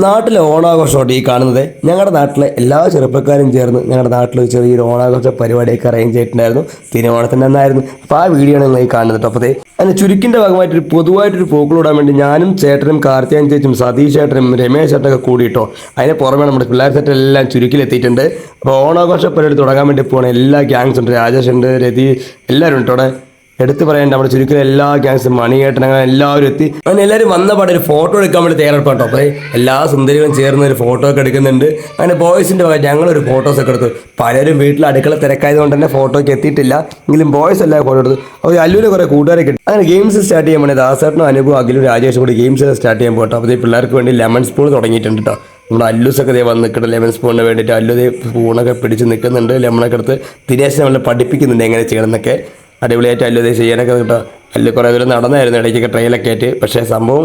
നാട്ടിലെ ഓണാഘോഷമായിട്ട് ഈ കാണുന്നത് ഞങ്ങളുടെ നാട്ടിലെ എല്ലാ ചെറുപ്പക്കാരും ചേർന്ന് ഞങ്ങളുടെ നാട്ടിൽ ചെറിയൊരു ഓണാഘോഷ പരിപാടിയൊക്കെ അറേഞ്ച് ചെയ്തിട്ടുണ്ടായിരുന്നു. തിരുവോണത്തിൻ്റെ അന്നായിരുന്നു. അപ്പോൾ ആ വീഡിയോ ആണ് നിങ്ങൾ ഈ കാണുന്നത്. അപ്പോൾ അതിന് ചുരുക്കിൻ്റെ ഭാഗമായിട്ടൊരു പൊതുവായിട്ടൊരു പൂക്കളിടാൻ വേണ്ടി ഞാനും ചേട്ടനും കാർത്തികൻ ചേച്ചും സതീഷ് ചേട്ടനും രമേശ് ചേട്ടനൊക്കെ കൂടിയിട്ടോ. അതിന് പുറമെ നമ്മുടെ പിള്ളേർ സെറ്റ് എല്ലാം ചുരുക്കിലെത്തിയിട്ടുണ്ട്. അപ്പോൾ ഓണാഘോഷ പരിപാടി തുടങ്ങാൻ വേണ്ടി പോകണം. എല്ലാ ഗ്യാങ്സ് ഉണ്ട്, രാജേഷ് ഉണ്ട്, രതി എല്ലാവരും ഉണ്ട് അവിടെ. എടുത്ത് പറയേണ്ട നമ്മുടെ ചുരുക്കിൽ എല്ലാ ഗ്യാങ്സും മണിയേട്ടൻ അങ്ങനെ എല്ലാവരും എത്തി. അങ്ങനെ എല്ലാവരും വന്ന പാടെ ഒരു ഫോട്ടോ എടുക്കാൻ വേണ്ടി തയ്യാറെടുപ്പാട്ടോ. അപ്പോൾ എല്ലാ സുന്ദരികളും ചേർന്ന് ഒരു ഫോട്ടോ ഒക്കെ എടുക്കുന്നുണ്ട്. അങ്ങനെ ബോയ്സിൻ്റെ ഭാഗത്ത് ഞങ്ങളൊരു ഫോട്ടോസൊക്കെ എടുത്തു. പലരും വീട്ടിൽ അടുക്കള തിരക്കായതുകൊണ്ട് തന്നെ ഫോട്ടോയ്ക്ക് എത്തിയിട്ടില്ല. എങ്കിലും ബോയ്സ് എല്ലാം ഫോട്ടോ എടുത്തു. അപ്പോൾ അല്ലൂര് കുറേ കൂട്ടുകാരെ കിട്ടി. അങ്ങനെ ഗെയിംസ് സ്റ്റാർട്ട് ചെയ്യാൻ വേണ്ടി ദാസേട്ടനും അനുഭവം അഖിലും രാജേഷും കൂടി ഗെയിംസ് സ്റ്റാർട്ട് ചെയ്യാൻ പോട്ടോ. അപ്പോൾ പിള്ളേർക്ക് വേണ്ടി ലെമൺ സ്പൂൺ തുടങ്ങിയിട്ടുണ്ട് കേട്ടോ. നമ്മുടെ അല്ലൂസൊക്കെ ദേ വന്ന് നിൽക്കട്ടെ ലെമൺ സ്പൂണിന് വേണ്ടിയിട്ട്. അല്ലു സ്പൂണൊക്കെ പിടിച്ച് നിൽക്കുന്നുണ്ട്. ലെമണൊക്കെ എടുത്ത് ദിനേശ് നമ്മളെ പഠിപ്പിക്കുന്നുണ്ട് എങ്ങനെ ചെയ്യണമെന്നൊക്കെ. അടിപൊളിയായിട്ട് അല്ലു ഇതേ ചെയ്യാനൊക്കെ കേട്ടോ. അല്ലു കുറേ ദൂരം നടന്നായിരുന്നു ഇടയ്ക്കൊക്കെ ട്രെയിലൊക്കെ ആയിട്ട്. പക്ഷേ സംഭവം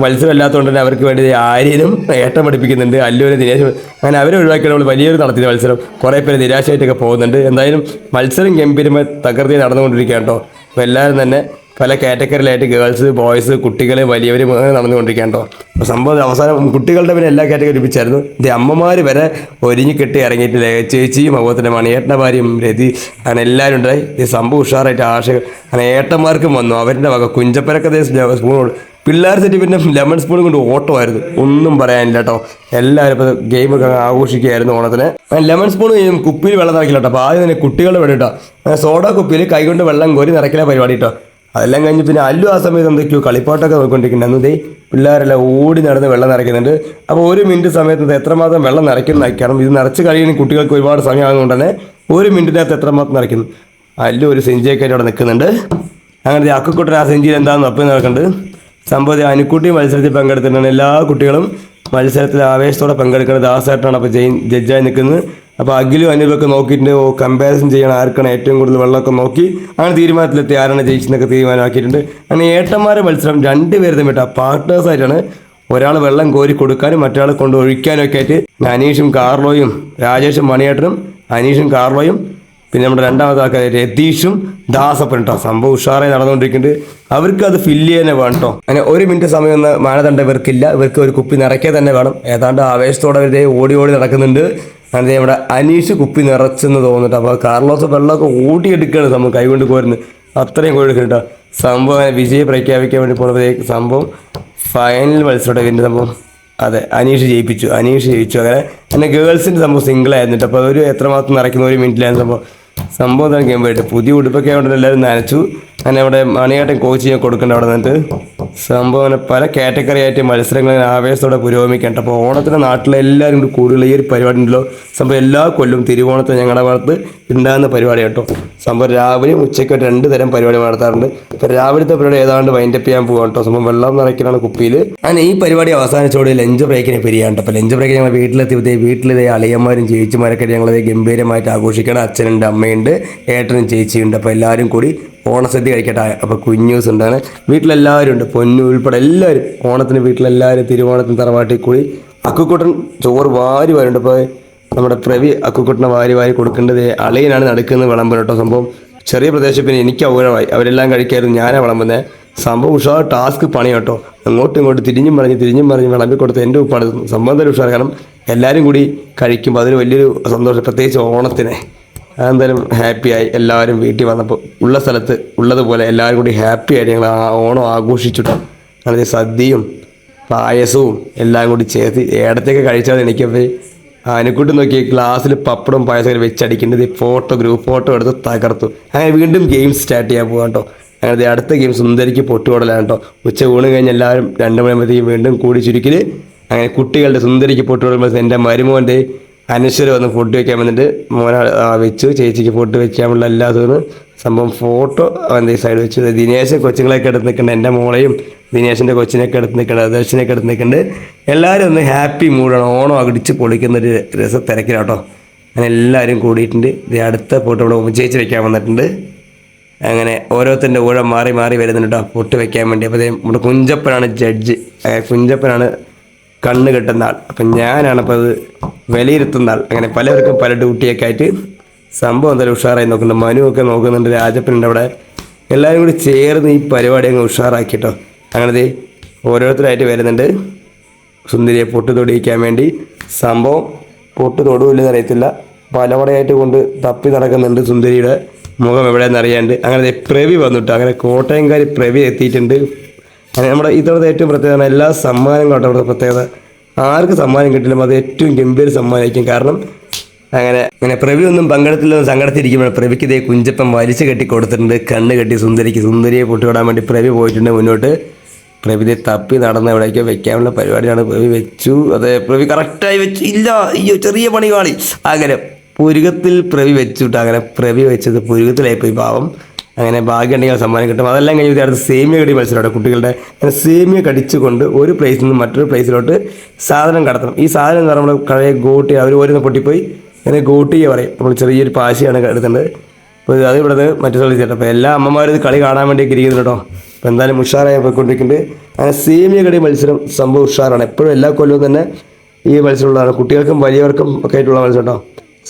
മത്സരമില്ലാത്തതുകൊണ്ട് തന്നെ അവർക്ക് വേണ്ടി ആര്യനും ഏട്ടം പഠിപ്പിക്കുന്നുണ്ട്. അല്ലുവിന് ദിനേശ് അങ്ങനെ അവരെ ഒഴിവാക്കിയാണ് നമ്മൾ വലിയൊരു നടത്തിയത് മത്സരം. കുറേ പേര് നിരാശയായിട്ടൊക്കെ പോകുന്നുണ്ട്. എന്തായാലും മത്സരം ഗംഭീരമായി തകർത്തി നടന്നുകൊണ്ടിരിക്കുക കേട്ടോ. അപ്പോൾ എല്ലാവരും തന്നെ പല കാറ്റഗറിയിലായിട്ട് ഗേൾസ്, ബോയ്സ്, കുട്ടികൾ, വലിയവരും അങ്ങനെ നടന്നുകൊണ്ടിരിക്കുകയാണ് കേട്ടോ. അപ്പോൾ സംഭവം അവസാനം കുട്ടികളുടെ പിന്നെ എല്ലാ കാറ്റഗറി ഒരുമിച്ചായിരുന്നു. ഇത് അമ്മമാർ വരെ ഒരുങ്ങി കെട്ടി ഇറങ്ങിയിട്ടില്ലേ. ചേച്ചിയും അതുപോലെ തന്നെ മണിയേട്ടൻ്റെ ഭാര്യയും രതി അങ്ങനെ എല്ലാവരും ഉണ്ടായി. ഈ സംഭവം ഉഷാറായിട്ട് ആശകൾ അങ്ങനെ ഏട്ടന്മാർക്കും വന്നു. അവരുടെ വക കുഞ്ചപ്പരൊക്കെ സ്പൂൺ പിള്ളേർ സെറ്റ് പിന്നെ ലെമൺ സ്പൂൺ കൊണ്ട് ഓട്ടമായിരുന്നു. ഒന്നും പറയാനില്ല കേട്ടോ. എല്ലാവരും ഇപ്പോൾ ഗെയിമൊക്കെ ആഘോഷിക്കുകയായിരുന്നു ഓണത്തിന്. ലെമൺ സ്പൂൺ കുപ്പിയിൽ വെള്ളം നിറയ്ക്കില്ല കേട്ടോ. അപ്പോൾ ആദ്യം തന്നെ കുട്ടികളുടെ വേണ്ടി കേട്ടോ. സോഡ കുപ്പിയിൽ കൈകൊണ്ട് വെള്ളം കോരി നിറയ്ക്കല പരിപാടി കേട്ടോ. അതെല്ലാം കഴിഞ്ഞ് പിന്നെ അല്ലു ആ സമയത്ത് എന്തൊക്കെയോ കളിപ്പാട്ടൊക്കെ നോക്കിക്കൊണ്ടിരിക്കുന്നുണ്ട്. ഇതേ പിള്ളേരെല്ലാം ഓടി നടന്ന് വെള്ളം നിറയ്ക്കുന്നുണ്ട്. അപ്പോൾ 1 മിനിറ്റ് സമയത്ത് എത്രമാത്രം വെള്ളം നിറയ്ക്കുന്ന കാരണം ഇത് നിറച്ച് കഴിയുന്ന കുട്ടികൾക്ക് ഒരുപാട് സമയമാകുന്നതുകൊണ്ട് തന്നെ 1 മിനിറ്റിനകത്ത് എത്രമാത്രം നിറയ്ക്കുന്നു. അല്ലു ഒരു സെഞ്ചിയൊക്കെ ആയിട്ട് അവിടെ നിൽക്കുന്നുണ്ട്. അങ്ങനെ അക്കുക്കുട്ടൻ ആ സെഞ്ചിയിൽ എന്താണെന്ന് ഒപ്പം നടക്കുന്നുണ്ട്. സംഭവം അനുക്കുട്ടി മത്സരത്തിൽ പങ്കെടുത്തിട്ടുണ്ട്. എല്ലാ കുട്ടികളും മത്സരത്തിൽ ആവേശത്തോടെ പങ്കെടുക്കുന്നത്. ദാസേട്ടനാണ് അപ്പോൾ ജഡ്ജായി നിൽക്കുന്നത്. അപ്പോൾ അഖിലും അനിലൊക്കെ നോക്കിയിട്ടുണ്ട്. കമ്പാരിസൺ ചെയ്യണം ആർക്കാണ് ഏറ്റവും കൂടുതൽ വെള്ളമൊക്കെ നോക്കി അങ്ങനെ തീരുമാനത്തിലെത്തി ആരാണ് ജയിച്ചെന്നൊക്കെ തീരുമാനമാക്കിയിട്ടുണ്ട്. അങ്ങനെ ഏട്ടന്മാരെ മത്സരം 2 പേര് തമ്മിൽ പാർട്ട്നേഴ്സായിട്ടാണ്. ഒരാൾ വെള്ളം കോരി കൊടുക്കാനും മറ്റൊരാൾ കൊണ്ട് ഒഴിക്കാനും ഒക്കെ ആയിട്ട് അനീഷും കാർലോയും, രാജേഷും മണിയേട്ടനും, അനീഷും കാർലോയും, പിന്നെ നമ്മുടെ രണ്ടാമത്തെ ആൾക്കാർ രതീഷും ദാസപ്പൻ കേട്ടോ. സംഭവം ഉഷാറായി നടന്നുകൊണ്ടിരിക്കുന്നുണ്ട്. അവർക്ക് അത് ഫില്ല് ചെയ്യാനേ വേണം കേട്ടോ. അങ്ങനെ 1 മിനിറ്റ് സമയമൊന്നും മാനദണ്ഡം ഇവർക്കില്ല. ഇവർക്ക് ഒരു കുപ്പി നിറയ്ക്കുക തന്നെ വേണം. ഏതാണ്ട് ആവേശത്തോടെ അവർ ഓടി നടക്കുന്നുണ്ട്. അങ്ങനെ നമ്മുടെ അനീഷ് കുപ്പി നിറച്ചെന്ന് തോന്നുന്നുണ്ട്. അപ്പോൾ കാർലോസ് വെള്ളമൊക്കെ ഓടിയെടുക്കുകയാണ്. സംഭവം കൈകൊണ്ട് കോരുന്നത് അത്രയും കോരിയെടുക്കുന്നു കേട്ടോ. സംഭവം അങ്ങനെ വിജയം പ്രഖ്യാപിക്കാൻ വേണ്ടി പോകുമ്പോഴത്തേക്ക് സംഭവം ഫൈനൽ മത്സരം പിന്നെ സംഭവം അതെ അനീഷ് ജയിച്ചു. അങ്ങനെ ഗേൾസിൻ്റെ സംഭവം സിംഗിളായിരുന്നു. അപ്പോൾ അതൊരു എത്രമാത്രം നിറയ്ക്കുന്ന 1 മിനിറ്റിലായിരുന്നു സംഭവം തന്നെ ഗെയിം പോയിട്ട്. പുതിയ ഉടുപ്പൊക്കെ ആയതുകൊണ്ട് എല്ലാവരും നനച്ചു. അങ്ങനെ അവിടെ മണിയാട്ടം കോച്ച് ചെയ്യാൻ കൊടുക്കേണ്ട അവിടെ നിന്നിട്ട് സംഭവം അങ്ങനെ പല കാറ്റഗറി ആയിട്ട് മത്സരങ്ങൾ ആവേശത്തോടെ പുരോഗമിക്കേണ്ട. അപ്പോൾ ഓണത്തിൻ്റെ നാട്ടിലെല്ലാവരും കൂടി കൂടുതൽ ഈ ഒരു പരിപാടി ഉണ്ടല്ലോ. സംഭവം എല്ലാ കൊല്ലവും തിരുവോണത്തിന് ഞങ്ങളുടെ ഭാഗത്ത് ഉണ്ടാകുന്ന പരിപാടി കേട്ടോ. സംഭവം രാവിലെയും ഉച്ചയ്ക്ക് 2 തരം പരിപാടി നടത്താറുണ്ട്. ഇപ്പോൾ രാവിലത്തെ പരിപാടി ഏതാണ്ട് വൈൻഡപ്പ് ചെയ്യാൻ പോകാം കേട്ടോ. സംഭവം വെള്ളം നിറയ്ക്കലാണ് കുപ്പിയിൽ. അങ്ങനെ ഈ പരിപാടി അവസാനിച്ചോടെ ലഞ്ച് ബ്രേക്കിന് പിരിയാണ്ട്. അപ്പോൾ ലഞ്ച് ബ്രേക്ക് ഞങ്ങൾ വീട്ടിലെത്തിയതേ അളിയന്മാരും ചേച്ചിമാരൊക്കെ ഞങ്ങളത് ഗംഭീരമായിട്ട് ആഘോഷിക്കണം. അച്ഛനുണ്ട്, അമ്മയുണ്ട്, ഏട്ടനും ചേച്ചിയുണ്ട്. അപ്പോൾ എല്ലാവരും കൂടി ഓണസദ്യ കഴിക്കട്ടെ. അപ്പോൾ കുഞ്ഞൂസ് ഉണ്ട്. അങ്ങനെ വീട്ടിലെല്ലാവരും ഉണ്ട്. പൊന്നു ഉൾപ്പെടെ എല്ലാവരും ഓണത്തിന് വീട്ടിലെല്ലാവരും തിരുവോണത്തിന് തറവാട്ടിൽ കൂടി അക്കുക്കുട്ടൻ ചോറ് വാരി വരുന്നുണ്ട്. അപ്പോൾ നമ്മുടെ പ്രവി അക്കുക്കുട്ടനെ വാരി കൊടുക്കേണ്ടത് അളിയനാണ് നടക്കുന്നത് വിളമ്പൻ കേട്ടോ. സംഭവം ചെറിയ പ്രദേശം പിന്നെ എനിക്ക് ഔരമായി. അവരെല്ലാം കഴിക്കായിരുന്നു, ഞാനാണ് വിളമ്പുന്നത്. സംഭവം ഉഷാർ ടാസ്ക് പണി കേട്ടോ. അങ്ങോട്ടും ഇങ്ങോട്ടും തിരിഞ്ഞും പറഞ്ഞ് വിളമ്പി കൊടുത്ത് എൻ്റെ ഉപ്പാണ് സംഭവം തന്നെ ഉഷാർ. കാരണം എല്ലാവരും കൂടി കഴിക്കുമ്പോൾ അതിന് വലിയൊരു സന്തോഷം. പ്രത്യേകിച്ച് ഓണത്തിന് അതെന്തായാലും ഹാപ്പിയായി. എല്ലാവരും വീട്ടിൽ വന്നപ്പോൾ ഉള്ള സ്ഥലത്ത് ഉള്ളതുപോലെ എല്ലാവരും കൂടി ഹാപ്പി ആയിട്ട് ഞങ്ങൾ ഓണം ആഘോഷിച്ചിട്ടു. അങ്ങനെ സദ്യയും പായസവും എല്ലാം കൂടി ചേർത്ത് ഇടത്തേക്ക് കഴിച്ചാൽ എനിക്കപ്പോൾ അനുക്കുട്ടി നോക്കി ഗ്ലാസ്സിൽ പപ്പടവും പായസം വെച്ചടിക്കേണ്ടത് ഗ്രൂപ്പ് ഫോട്ടോ എടുത്ത് തകർത്തു. അങ്ങനെ വീണ്ടും ഗെയിംസ് സ്റ്റാർട്ട് ചെയ്യാൻ പോകാം കേട്ടോ. അങ്ങനെ അടുത്ത ഗെയിം സുന്ദരിക്ക് പൊട്ടുകൊടലാണ് കേട്ടോ. ഉച്ച ഊണ് കഴിഞ്ഞ് എല്ലാവരും 2 മണിയാകുമ്പോഴത്തേക്കും വീണ്ടും കൂടി ചുരുക്കിൽ അങ്ങനെ കുട്ടികളുടെ സുന്ദരിക്ക് പൊട്ടുകൊടുമ്പോൾ എൻ്റെ മരുമോൻ്റെ അനശ്വര വന്ന് ഫുഡ് വയ്ക്കാൻ വന്നിട്ട് മോനെ വെച്ചു. ചേച്ചിക്ക് ഫുഡ് വയ്ക്കാനുള്ള എല്ലാ തോന്നുന്നു സംഭവം ഫോട്ടോ അവൻ്റെ സൈഡ് വെച്ചു. ദിനേശ് കൊച്ചുങ്ങളൊക്കെ എടുത്ത് നിൽക്കുന്നുണ്ട്. എൻ്റെ മോളെയും ദിനേശിൻ്റെ കൊച്ചിനൊക്കെ എടുത്ത് നിൽക്കുന്നുണ്ട്, ദർശനൊക്കെ എടുത്ത് നിൽക്കുന്നുണ്ട്. എല്ലാവരും ഒന്ന് ഹാപ്പി മൂഡാണ്. ഓണം അടിച്ച് പൊളിക്കുന്നൊരു തിരക്കിലാട്ടോ. അങ്ങനെ എല്ലാവരും കൂടിയിട്ടുണ്ട്. ഇത് അടുത്ത ഫോട്ടോ ഇവിടെ ചേച്ചി വയ്ക്കാൻ വന്നിട്ടുണ്ട്. അങ്ങനെ ഓരോരുത്തരുടെ ഊഴം മാറി വരുന്നുണ്ട് കേട്ടോ പൊട്ട് വയ്ക്കാൻ വേണ്ടി. അപ്പോൾ നമ്മുടെ കുഞ്ചപ്പനാണ് ജഡ്ജ്. കുഞ്ചപ്പനാണ് കണ്ണ് കെട്ടുന്ന ആൾ. അപ്പം ഞാനാണപ്പോൾ അത് വിലയിരുത്തുന്ന ആൾ. അങ്ങനെ പലർക്കും പല ഡ്യൂട്ടിയൊക്കെ ആയിട്ട് സംഭവം എന്തായാലും ഉഷാറായി നോക്കുന്നുണ്ട്. മനുവൊക്കെ നോക്കുന്നുണ്ട്, രാജപ്പനുണ്ട് അവിടെ. എല്ലാവരും കൂടി ചേർന്ന് ഈ പരിപാടി അങ്ങ് ഉഷാറാക്കിട്ടോ. അങ്ങനത്തെ ഓരോരുത്തരായിട്ട് വരുന്നുണ്ട്. സുന്ദരിയെ പൊട്ട് തൊടിയിക്കാൻ വേണ്ടി. സംഭവം പൊട്ട് തൊടുവില്ലെന്ന് അറിയത്തില്ല, പലവടയായിട്ട് കൊണ്ട് തപ്പി നടക്കുന്നുണ്ട് സുന്ദരിയുടെ മുഖം എവിടെയെന്ന് അറിയാണ്ട്. അങ്ങനെ പ്രവി വന്നിട്ട് അങ്ങനെ കോട്ടയംകാരി പ്രവി എത്തിയിട്ടുണ്ട്. അങ്ങനെ നമ്മുടെ ഇത്തവണത്തെ ഏറ്റവും പ്രത്യേകത എല്ലാ സമ്മാനങ്ങളും കേട്ടോ. അവിടെ പ്രത്യേകത ആർക്ക് സമ്മാനം കിട്ടില്ല അത് ഏറ്റവും ഗംഭീര സമ്മാനമായിരിക്കും. കാരണം അങ്ങനെ പ്രവി ഒന്നും പങ്കെടുത്തില്ലെന്ന് സങ്കടത്തിരിക്കുമ്പോൾ പ്രവിക്ക് ഇതേ കുഞ്ചപ്പം വലിച്ചു കെട്ടി കൊടുത്തിട്ടുണ്ട്. കണ്ണ് കെട്ടി സുന്ദരിയെ പൊട്ടുവിടാൻ വേണ്ടി പ്രവി പോയിട്ടുണ്ട് മുന്നോട്ട്. പ്രവിതെ തപ്പി നടന്ന് എവിടേക്കോ വെക്കാനുള്ള പരിപാടിയാണ്. പ്രവി വെച്ചു, അതെ പ്രവി കറക്റ്റായി വെച്ചു. ഇല്ല, അയ്യോ ചെറിയ പണി കാണി. അങ്ങനെ പുരുകത്തിൽ പ്രവി വെച്ചുവിട്ട് അങ്ങനെ പ്രവി വെച്ചത് പുരുകത്തിലായിപ്പോയി പാവം. അങ്ങനെ ഭാഗ്യമുണ്ടെങ്കിൽ സമ്മാനം കിട്ടും. അതെല്ലാം കഴിഞ്ഞ് അടുത്ത് സേമിയ കടി മത്സരമാണ് കുട്ടികളുടെ. അങ്ങനെ സേമിയ കടിച്ചുകൊണ്ട് ഒരു പ്ലേസിൽ നിന്ന് മറ്റൊരു പ്ലേസിലോട്ട് സാധനം കടത്തണം. ഈ സാധനം എന്ന് പറഞ്ഞാൽ നമ്മൾ കഴിയ ഗോട്ടി അവർ ഓരോന്ന് പൊട്ടിപ്പോയി അങ്ങനെ ഗോട്ടിയെ പറയും. നമ്മൾ ചെറിയൊരു പാശിയാണ് എടുക്കേണ്ടത്. അപ്പോൾ അത് ഇവിടെ മറ്റു സ്ഥലത്ത് ചേട്ടാ. അപ്പോൾ എല്ലാ അമ്മമാരും ഇത് കളി കാണാൻ വേണ്ടിയൊക്കെ ഇരിക്കുന്നു കേട്ടോ. അപ്പോൾ എന്തായാലും ഉഷാറായി പോയിക്കൊണ്ടിരിക്കുന്നുണ്ട്. അങ്ങനെ സേമിയ കടി മത്സരം സംഭവം ഉഷാറാണ്. എപ്പോഴും എല്ലാ കൊല്ലവും തന്നെ ഈ മത്സരമുള്ളതാണ്. കുട്ടികൾക്കും വലിയവർക്കും ഒക്കെ ആയിട്ടുള്ള മത്സരം കേട്ടോ.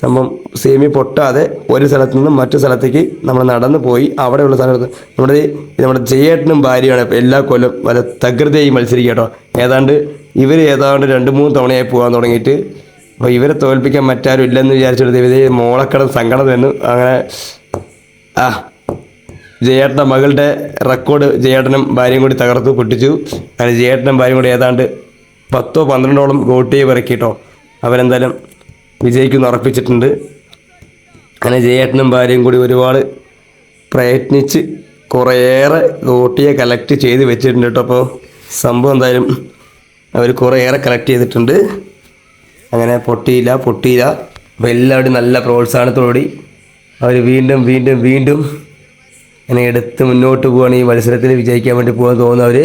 സംഭവം സേമിയ പൊട്ടാതെ ഒരു സ്ഥലത്ത് നിന്നും മറ്റു സ്ഥലത്തേക്ക് നമ്മൾ നടന്നു പോയി അവിടെയുള്ള സ്ഥലത്ത് നമ്മുടെ ജയേട്ടനും ഭാര്യയാണ് എല്ലാ കൊല്ലം വല്ല തകൃതിയായി മത്സരിക്കുക കേട്ടോ. ഇവർ ഏതാണ്ട് 2-3 തവണയായി പോകാൻ തുടങ്ങിയിട്ട്. അപ്പോൾ ഇവരെ തോൽപ്പിക്കാൻ മറ്റാരും ഇല്ലെന്ന് വിചാരിച്ചെടുത്ത് ഇവർ മോളക്കടം സങ്കടം തന്നു. അങ്ങനെ ജയേട്ടൻ്റെ മകളുടെ റെക്കോർഡ് ജയേട്ടനും ഭാര്യയും കൂടി തകർത്തു പൊട്ടിച്ചു. അങ്ങനെ ജയേട്ടനും ഭാര്യയും കൂടി ഏതാണ്ട് 10-12ഓളം ഗോട്ടിയെ പിറക്കിട്ടോ അവരെന്തായാലും വിജയിക്കുമെന്ന് ഉറപ്പിച്ചിട്ടുണ്ട്. അങ്ങനെ ജയേട്ടനും ഭാര്യയും കൂടി ഒരുപാട് പ്രയത്നിച്ച് കുറേയേറെ ഗോട്ടിയെ കളക്ട് ചെയ്ത് വെച്ചിട്ടുണ്ട് കേട്ടോ. അപ്പോൾ സംഭവം എന്തായാലും അവർ കുറേയേറെ കളക്ട് ചെയ്തിട്ടുണ്ട്. അങ്ങനെ പൊട്ടിയില്ല. അപ്പോൾ എല്ലാവരും നല്ല പ്രോത്സാഹനത്തോടുകൂടി അവർ വീണ്ടും അങ്ങനെ എടുത്ത് മുന്നോട്ട് പോവുകയാണ്. ഈ മത്സരത്തിൽ വിജയിക്കാൻ വേണ്ടി പോകാൻ തോന്നുന്നവർ.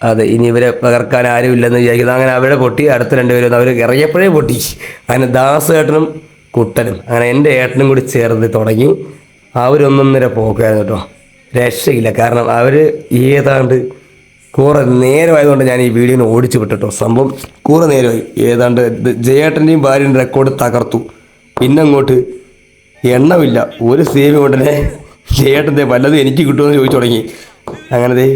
അതെ ഇനി ഇവരെ പകർക്കാൻ ആരും ഇല്ലെന്ന് വിചാരിക്കുന്നത്. അങ്ങനെ അവരെ പൊട്ടി അടുത്ത 2 പേരും അവർ ഇറങ്ങിയപ്പോഴേ പൊട്ടി. അങ്ങനെ ദാസേട്ടനും കുട്ടനും അങ്ങനെ എൻ്റെ ഏട്ടനും കൂടി ചേർന്ന് തുടങ്ങി. അവരൊന്നൊന്നര പോക്കായിരുന്നു കേട്ടോ, രക്ഷയില്ല. കാരണം അവർ ഏതാണ്ട് കുറേ നേരമായതുകൊണ്ട് ഞാൻ ഈ വീഡിയോന് ഓടിച്ചു വിട്ടോ. സംഭവം കുറേ നേരമായി. ഏതാണ്ട് ജയേട്ടൻ്റെയും ഭാര്യൻ്റെ റെക്കോർഡ് തകർത്തു. പിന്നെ അങ്ങോട്ട് എണ്ണമില്ല. ഒരു സേവി കൊണ്ടനെ ജയേട്ടൻ്റെ വല്ലതും എനിക്ക് കിട്ടുമെന്ന് ചോദിച്ചു തുടങ്ങി. അങ്ങനത്തെ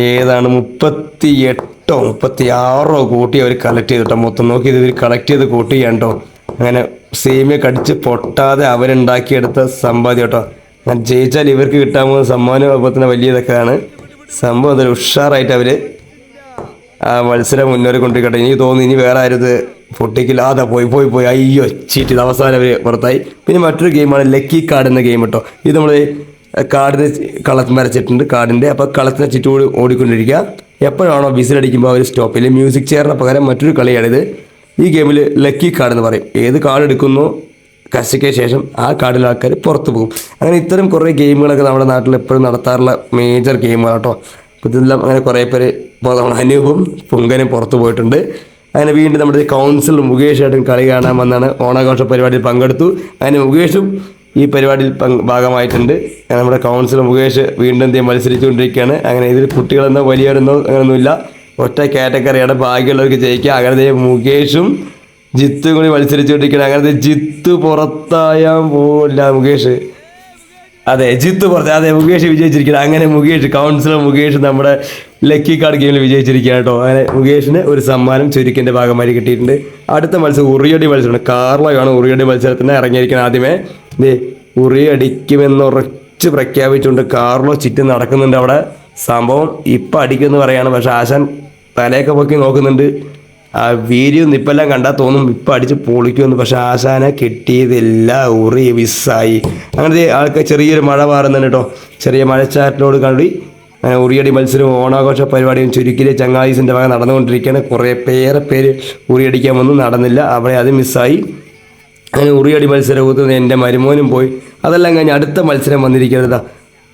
ഏതാണ് 38-36 കൂട്ടി അവർ കളക്ട് ചെയ്തിട്ടോ. മൊത്തം നോക്കി ഇവർ കളക്ട് ചെയ്ത് കൂട്ടി ചെയ്യാണ്ടോ. അങ്ങനെ സേമിയ കടിച്ച് പൊട്ടാതെ അവരുണ്ടാക്കിയെടുത്ത സമ്പാദ്യം കേട്ടോ. അങ്ങനെ ജയിച്ചാൽ ഇവർക്ക് കിട്ടാൻ പോകുന്ന സമ്മാനം അതുപോലെ തന്നെ വലിയതൊക്കെയാണ്. സംഭവം അതൊരു ഉഷാറായിട്ട് അവർ ആ മത്സരം മുന്നേറി കൊണ്ടിരിക്കട്ടെ. എനിക്ക് തോന്നുന്നു ഇനി വേറെ ആരും ഇത് പൊട്ടിക്കില്ല. പോയി അയ്യോ ചീറ്റ് അവസാനം അവർ പുറത്തായി. പിന്നെ മറ്റൊരു ഗെയിമാണ് ലക്കി കാർഡ് എന്ന ഗെയിം കേട്ടോ. ഇത് നമ്മൾ കാർഡിന് കളത്ത് വരച്ചിട്ടുണ്ട് കാർഡിൻ്റെ. അപ്പോൾ കളത്തിനെ ചുറ്റോട് ഓടിക്കൊണ്ടിരിക്കുക. എപ്പോഴാണോ വിസിലടിക്കുമ്പോൾ അവർ സ്റ്റോപ്പ് ചെയ്യില്ല. മ്യൂസിക് ചെയറിന് പകരം മറ്റൊരു കളിയാണിത്. ഈ ഗെയിമിൽ ലക്കി കാർഡ് എന്ന് പറയും. ഏത് കാർഡ് എടുക്കുന്നോ കസ്റ്റയ്ക്ക് ശേഷം ആ കാർഡിലെ ആൾക്കാർ പുറത്ത് പോകും. അങ്ങനെ ഇത്തരം കുറേ ഗെയിമുകളൊക്കെ നമ്മുടെ നാട്ടിൽ എപ്പോഴും നടത്താറുള്ള മേജർ ഗെയിമാണ് കേട്ടോ. അപ്പോൾ ഇതെല്ലാം അങ്ങനെ കുറേ പേര് ഇപ്പോൾ നമ്മുടെ അനൂപും പൊങ്കനും പുറത്ത് പോയിട്ടുണ്ട്. അങ്ങനെ വീണ്ടും നമ്മുടെ കൗൺസിൽ മുകേഷായിട്ടും കളി കാണാൻ വന്നാണ്. ഓണാഘോഷ പരിപാടിയിൽ പങ്കെടുത്തു. അങ്ങനെ മുകേഷും ഈ പരിപാടിയിൽ ഭാഗമായിട്ടുണ്ട്. നമ്മുടെ കൗൺസിലർ മുകേഷ് വീണ്ടും മത്സരിച്ചുകൊണ്ടിരിക്കുകയാണ്. അങ്ങനെ ഇതിൽ കുട്ടികളെന്നോ വലിയവരെന്നോ അങ്ങനെയൊന്നുമില്ല, ഒറ്റ കാറ്റഗറിയാണ്. ഭാഗ്യമുള്ളവർക്ക് ജയിക്കുക. അങ്ങനെ മുകേഷും ജിത്തും കൂടി മത്സരിച്ചുകൊണ്ടിരിക്കുകയാണ്. അങ്ങനത്തെ ജിത്ത് പുറത്തായാൻ പോവില്ല മുകേഷ്. ജിത്ത് പുറത്ത് മുകേഷ് വിജയിച്ചിരിക്കുകയാണ്. അങ്ങനെ കൗൺസിലർ മുകേഷ് നമ്മുടെ ലക്കി കാർഡ് ഗെയിമിൽ വിജയിച്ചിരിക്കുകയാണ് കേട്ടോ. അങ്ങനെ മുകേഷിന് ഒരു സമ്മാനം ചുരുക്കിൻ്റെ ഭാഗമായി കിട്ടിയിട്ടുണ്ട്. അടുത്ത മത്സരം ഉറിയടി മത്സരമാണ്. കാർലോയാണ് ഉറിയടി മത്സരത്തിന് ഇറങ്ങിയിരിക്കുന്നത്. ആദ്യമേ ഉറിയടിക്കുമെന്ന് ഉറച്ച് പ്രഖ്യാപിച്ചുകൊണ്ട് കാർലോ ചുറ്റും നടക്കുന്നുണ്ട് അവിടെ. സംഭവം ഇപ്പം അടിക്കുമെന്ന് പറയാണ്. പക്ഷെ ആശാൻ തലയൊക്കെ പൊക്കി നോക്കുന്നുണ്ട്. ആ വീഡിയോ ഇപ്പെല്ലാം കണ്ടാൽ തോന്നും ഇപ്പം അടിച്ച് പൊളിക്കുമെന്ന്. പക്ഷെ ആശാനെ കിട്ടിയതില്ല. ഉറി മിസ്സായി. അങ്ങനത്തെ ആൾക്ക് ചെറിയൊരു മഴ മാറുന്നുണ്ട് കേട്ടോ. ചെറിയ മഴച്ചാറ്റിനോട് കണ്ടി അങ്ങനെ ഉറിയടി മത്സരവും ഓണാഘോഷ പരിപാടിയും ചുരുക്കിലെ ചങ്ങായിസിൻ്റെ ഭാഗം നടന്നുകൊണ്ടിരിക്കുകയാണ്. കുറേ പേര് ഉറിയടിക്കാൻ വന്നു, നടന്നില്ല. അവിടെ അത് മിസ്സായി. അങ്ങനെ ഉറിയടി മത്സരം എൻ്റെ മരുമോനും പോയി. അതെല്ലാം കഴിഞ്ഞ് അടുത്ത മത്സരം വന്നിരിക്കുന്നത്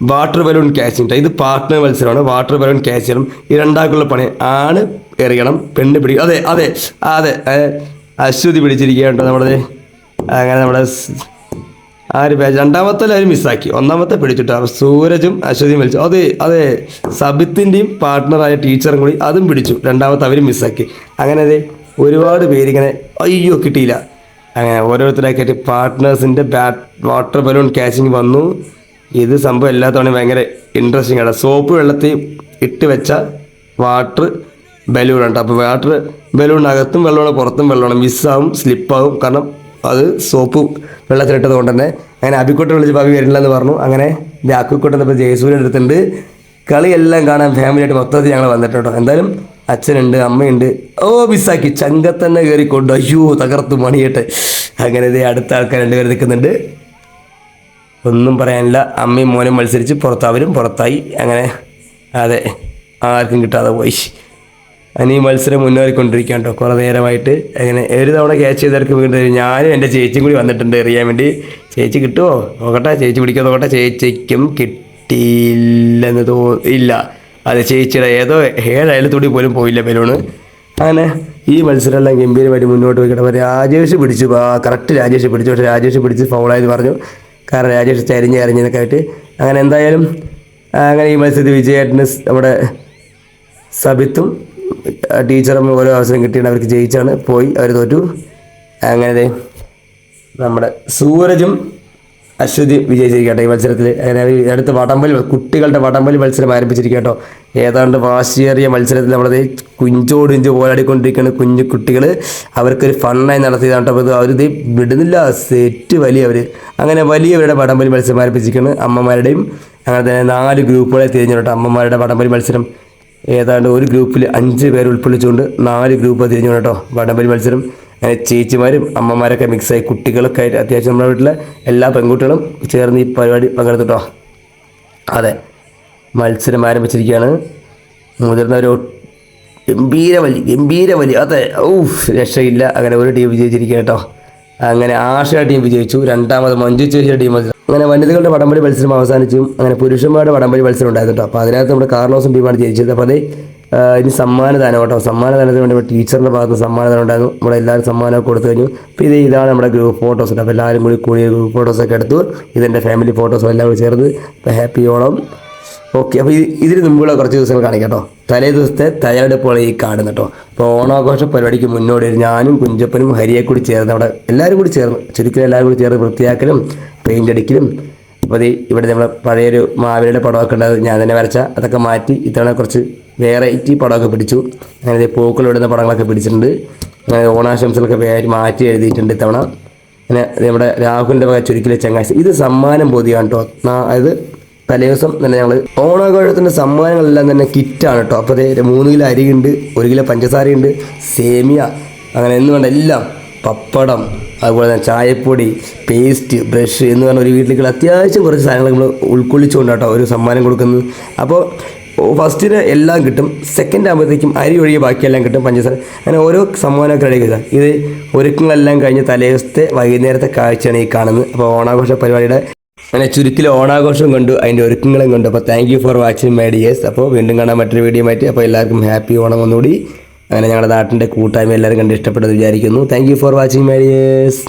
വാട്ടർ ബലൂൺ ക്യാച്ചിങ്. ഇത് പാർട്ട്ണർ മത്സരമാണ്. വാട്ടർ ബലൂൺ ക്യാച്ച് ചെയ്യണം. ഈ രണ്ടാൾക്കുള്ള പണി ആണ് എറിയണം, പെണ്ണ് പിടിക്കണം. അതെ അശ്വതി പിടിച്ചിരിക്കുക കേട്ടോ നമ്മുടെ. അങ്ങനെ നമ്മുടെ ഒരു ബാച്ച് രണ്ടാമത്തെ അവർ മിസ്സാക്കി, ഒന്നാമത്തെ പിടിച്ചിട്ടോ. സൂരജും അശ്വതിയും വിളിച്ചു. അതെ സബിത്തിൻ്റെയും പാർട്ട്ണറായ ടീച്ചറും കൂടി അതും പിടിച്ചു. രണ്ടാമത്തെ അവരും മിസ്സാക്കി. അങ്ങനെ ഒരുപാട് പേരിങ്ങനെ അയ്യോ കിട്ടിയില്ല. അങ്ങനെ ഓരോരുത്തരാക്കിയിട്ട് പാർട്ട്നേഴ്സിൻ്റെ വാട്ടർ ബലൂൺ ക്യാച്ചിങ് വന്നു. ഇത് സംഭവം എല്ലാ തവണയും ഭയങ്കര ഇൻട്രസ്റ്റിംഗ് ആണ്. സോപ്പ് വെള്ളത്തിൽ ഇട്ട് വെച്ച വാട്ടർ ബലൂൺ ഉണ്ട്. അപ്പോൾ വാട്ടർ ബലൂണിനകത്തും വെള്ളമാണ് പുറത്തും വെള്ളമാണ്, മിസ്സാവും, സ്ലിപ്പാവും. കാരണം അത് സോപ്പ് വെള്ളത്തിലിട്ടത് കൊണ്ട് തന്നെ. അങ്ങനെ അബിക്കുട്ടൻ വിളിച്ച് അബി വരില്ല എന്ന് പറഞ്ഞു. അങ്ങനെ അക്കുക്കുട്ടൻ ഇപ്പോൾ ജയസൂര്യൻ്റെ അടുത്തുണ്ട്. കളിയെല്ലാം കാണാൻ ഫാമിലിയായിട്ട് മൊത്തത്തിൽ ഞങ്ങൾ വന്നിട്ടുണ്ടോ. എന്തായാലും അച്ഛനുണ്ട്, അമ്മയുണ്ട്. ഓ മിസ്സാക്കി, ചങ്കത്തന്നെ കയറിക്കൊണ്ട് അയ്യോ തകർത്തു മണിയിട്ട്. അങ്ങനെ ഇതേ അടുത്ത ആൾക്കാർ രണ്ടുപേർ നിൽക്കുന്നുണ്ട്. ഒന്നും പറയാനില്ല. അമ്മയും മോനും മത്സരിച്ച് അവരും പുറത്തായി. അങ്ങനെ അതെ, ആർക്കും കിട്ടാതെ പോയി. അനി ഈ മത്സരം മുന്നേറിക്കൊണ്ടിരിക്കുകയാണ് കേട്ടോ കുറേ നേരമായിട്ട്. അങ്ങനെ ഒരു തവണ ക്യാച്ച് ചെയ്തവർക്ക് വീണ്ടും ഞാനും എൻ്റെ ചേച്ചിയും കൂടി വന്നിട്ടുണ്ട് എറിയാൻ വേണ്ടി. ചേച്ചി കിട്ടുമോ നോക്കട്ടെ, ചേച്ചി പിടിക്കാൻ നോക്കട്ടെ. ചേച്ചിക്കും കിട്ടിയില്ലെന്ന് ഇല്ല. അത് ചേച്ചിയുടെ ഏതോ 7 അയലത്തൂടി പോലും പോയില്ല ബലൂണ്. അങ്ങനെ ഈ മത്സരമെല്ലാം ഗംഭീരമായിട്ട് മുന്നോട്ട് പോയിക്കട്ടെ. അപ്പോൾ രാജേഷ് പിടിച്ചു, കറക്റ്റ് രാജേഷ് പിടിച്ചു. പക്ഷേ രാജേഷ് പിടിച്ച് ഫൗളായെന്ന് പറഞ്ഞു. കാരണം രാജേഷ് ചരിഞ്ഞൊക്കെ ആയിട്ട്. അങ്ങനെ എന്തായാലും അങ്ങനെ ഈ മത്സരത്തിൽ വിജയേട്ടന് നമ്മുടെ സബിത്തും ടീച്ചറും ഓരോ അവസരം കിട്ടിയാണ്. അവർക്ക് ജയിച്ചാണ് പോയി, അവർ തോറ്റു. അങ്ങനെ നമ്മുടെ സൂരജും അശ്വതി വിജയിച്ചിരിക്കട്ടെ ഈ മത്സരത്തിൽ. അങ്ങനെ അടുത്ത വടംവലി, കുട്ടികളുടെ വടംവലി മത്സരം ആരംഭിച്ചിരിക്കട്ടോ. ഏതാണ്ട് വാശിയേറിയ മത്സരത്തിൽ നമ്മളത് കുഞ്ചോടിഞ്ച് പോരാടിക്കൊണ്ടിരിക്കുന്ന കുഞ്ഞു കുട്ടികൾ അവർക്കൊരു ഫണ്ണായി നടത്തിയതാണ് കേട്ടോ. അവരിത് വിടുന്നില്ല, സെറ്റ് വലിയ അവർ. അങ്ങനെ വലിയവരുടെ വടംവലി മത്സരം ആരംഭിച്ചിരിക്കുകയാണ്. അമ്മമാരുടെയും അങ്ങനെ തന്നെ 4 ഗ്രൂപ്പുകളെ തിരിഞ്ഞു കേട്ടോ. അമ്മമാരുടെ വടംവലി മത്സരം ഏതാണ്ട് ഒരു ഗ്രൂപ്പിൽ 5 പേർ ഉൾക്കൊള്ളിച്ചുകൊണ്ട് 4 ഗ്രൂപ്പ് തിരിഞ്ഞു കേട്ടോ വടംവലി മത്സരം. അങ്ങനെ ചേച്ചിമാരും അമ്മമാരൊക്കെ മിക്സായി കുട്ടികളൊക്കെ ആയിട്ട് അത്യാവശ്യം നമ്മുടെ വീട്ടിലെ എല്ലാ പെൺകുട്ടികളും ചേർന്ന് ഈ പരിപാടി പങ്കെടുത്തിട്ടോ. അതെ, മത്സരം ആരംഭിച്ചിരിക്കുകയാണ്. മുതിർന്നവരോ ഗംഭീര വലി അതെ, രക്ഷയില്ല. അങ്ങനെ ഒരു ടീം വിജയിച്ചിരിക്കുക കേട്ടോ. അങ്ങനെ ആശ ടീം വിജയിച്ചു. രണ്ടാമത് മഞ്ജു ചേച്ചിയുടെ ടീം മത്സരം. അങ്ങനെ വനിതകളുടെ വടംവലി മത്സരം അവസാനിച്ചു. അങ്ങനെ പുരുഷന്മാരുടെ വടംവലി മത്സരം ഉണ്ടായിരുന്നു കേട്ടോ. അപ്പോൾ അതിനകത്ത് നമ്മുടെ കാർലോസും ടീമാണ് ജയിച്ചത്. അപ്പോൾ അത് ഇനി സമ്മാനദാനം കേട്ടോ. സമ്മാനദാനത്തിന് വേണ്ടി ടീച്ചറിൻ്റെ ഭാഗത്ത് സമ്മാനദാനം ഉണ്ടായിരുന്നു. നമ്മുടെ എല്ലാവരും സമ്മാനമൊക്കെ കൊടുത്തു കഴിഞ്ഞു. അപ്പോൾ ഇതാണ് നമ്മുടെ ഗ്രൂപ്പ് ഫോട്ടോസ്. അപ്പോൾ എല്ലാവരും കൂടിയ ഗ്രൂപ്പ് ഫോട്ടോസൊക്കെ എടുത്തു. ഇതെൻ്റെ ഫാമിലി ഫോട്ടോസും എല്ലാം കൂടി ചേർന്ന്. അപ്പോൾ ഹാപ്പി ഓണം. ഓക്കെ, അപ്പോൾ ഇതിന് മുമ്പുള്ള കുറച്ച് ദിവസങ്ങൾ കാണിക്കാം കേട്ടോ. തലേ ദിവസത്തെ തയ്യാറെടുപ്പുകൾ ഈ കാണുന്നു കേട്ടോ. അപ്പോൾ ഓണാഘോഷ പരിപാടിക്ക് മുന്നോടി ഞാനും കുഞ്ചപ്പനും ഹരിയെ കൂടി ചേർന്ന് അവിടെ എല്ലാവരും കൂടി ചേർന്ന് ചുരുക്കിലും എല്ലാവരും കൂടി ചേർന്ന് വൃത്തിയാക്കലും പെയിൻ്റ് അടിക്കലും. അപ്പോൾ ഇവിടെ നമ്മൾ പഴയൊരു മാവിലയുടെ പടമൊക്കെ ഉണ്ടായത് ഞാൻ തന്നെ വരച്ച, അതൊക്കെ മാറ്റി ഇത്തവണ കുറച്ച് വെറൈറ്റി പടമൊക്കെ പിടിച്ചു. അങ്ങനെ പൂക്കൾ ഇടുന്ന പടങ്ങളൊക്കെ പിടിച്ചിട്ടുണ്ട്. അങ്ങനെ ഓണാശംസകളൊക്കെ മാറ്റി എഴുതിയിട്ടുണ്ട് ഇത്തവണ. അങ്ങനെ നമ്മുടെ രാഹുലിൻ്റെ വക ചുരുക്കിലെ ചങ്ങാഴ്ച. ഇത് സമ്മാനം പൊതിയാണ് കേട്ടോ. അതായത് തലേദിവസം തന്നെ ഞങ്ങൾ ഓണാഘോഷത്തിൻ്റെ സമ്മാനങ്ങളെല്ലാം തന്നെ കിറ്റാണ് കേട്ടോ. അപ്പോൾ അതേ 3 കിലോ അരിയുണ്ട്, 1 കിലോ പഞ്ചസാരയുണ്ട്, സേമിയ, അങ്ങനെ എന്ന് വേണ്ട എല്ലാം, പപ്പടം, അതുപോലെ തന്നെ ചായപ്പൊടി, പേസ്റ്റ്, ബ്രഷ് എന്ന് പറഞ്ഞ ഒരു വീട്ടിലേക്കുള്ള അത്യാവശ്യം കുറച്ച് സാധനങ്ങൾ നമ്മൾ ഉൾക്കൊള്ളിച്ചുകൊണ്ടാട്ടോ ഒരു സമ്മാനം കൊടുക്കുന്നത്. അപ്പോൾ ഫസ്റ്റിന് എല്ലാം കിട്ടും, സെക്കൻഡ് ആകുമ്പോഴത്തേക്കും അരി ഒഴികെ ബാക്കിയെല്ലാം കിട്ടും, പഞ്ചസാര, അങ്ങനെ ഓരോ സമ്മാനമൊക്കെ റെഡി ചെയ്താൽ ഇത് ഒരുക്കങ്ങളെല്ലാം കഴിഞ്ഞ് തലേദിവസത്തെ വൈകുന്നേരത്തെ കാഴ്ചയാണ് ഈ കാണുന്നത്. അപ്പോൾ ഓണാഘോഷ പരിപാടിയുടെ അങ്ങനെ ചുരുക്കിൽ ഓണാഘോഷം കണ്ടു, അതിൻ്റെ ഒരുക്കങ്ങളും കണ്ടു. അപ്പോൾ thank you for watching my dears. അപ്പോൾ വീണ്ടും കാണാൻ മറ്റൊരു വീഡിയോ ആയിട്ട്. അപ്പോൾ എല്ലാവർക്കും ഹാപ്പി ഓണം ഒന്നുകൂടി. അങ്ങനെ ഞങ്ങളുടെ നാട്ടിൻ്റെ കൂട്ടായ്മ എല്ലാവരും കണ്ട് ഇഷ്ടപ്പെട്ടെന്ന് വിചാരിക്കുന്നു. Thank you for watching my dears.